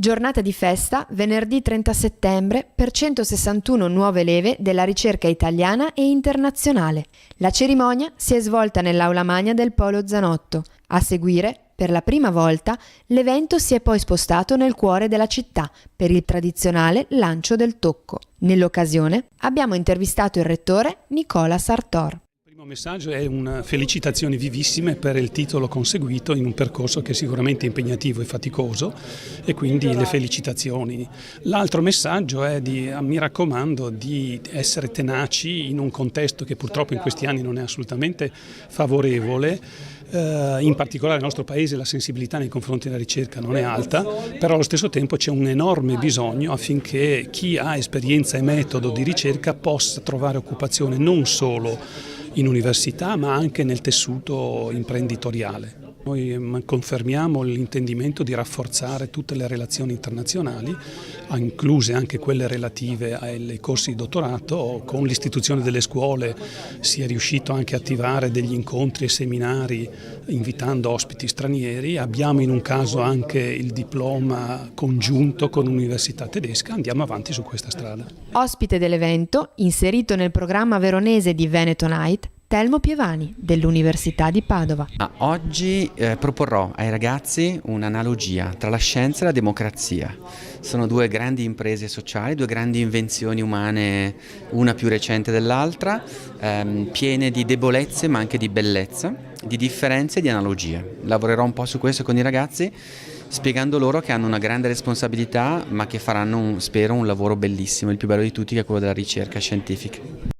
Giornata di festa venerdì 30 settembre per 161 nuove leve della ricerca italiana e internazionale. La cerimonia si è svolta nell'aula magna del Polo Zanotto. A seguire, per la prima volta, l'evento si è poi spostato nel cuore della città per il tradizionale lancio del tocco. Nell'occasione abbiamo intervistato il rettore Nicola Sartor. Il primo messaggio è una felicitazioni vivissime per il titolo conseguito in un percorso che è sicuramente impegnativo e faticoso, e quindi le felicitazioni. L'altro messaggio è mi raccomando di essere tenaci in un contesto che purtroppo in questi anni non è assolutamente favorevole. In particolare nel nostro paese la sensibilità nei confronti della ricerca non è alta, però allo stesso tempo c'è un enorme bisogno affinché chi ha esperienza e metodo di ricerca possa trovare occupazione non solo in università ma anche nel tessuto imprenditoriale. Noi confermiamo l'intendimento di rafforzare tutte le relazioni internazionali, incluse anche quelle relative ai corsi di dottorato. Con l'istituzione delle scuole si è riuscito anche a attivare degli incontri e seminari invitando ospiti stranieri. Abbiamo in un caso anche il diploma congiunto con l'università tedesca, andiamo avanti su questa strada. Ospite dell'evento, inserito nel programma veronese di Veneto Night, Telmo Pievani dell'Università di Padova. Oggi proporrò ai ragazzi un'analogia tra la scienza e la democrazia. Sono due grandi imprese sociali, due grandi invenzioni umane, una più recente dell'altra, piene di debolezze ma anche di bellezza, di differenze e di analogie. Lavorerò un po' su questo con i ragazzi, spiegando loro che hanno una grande responsabilità ma che faranno, spero, un lavoro bellissimo, il più bello di tutti, che è quello della ricerca scientifica.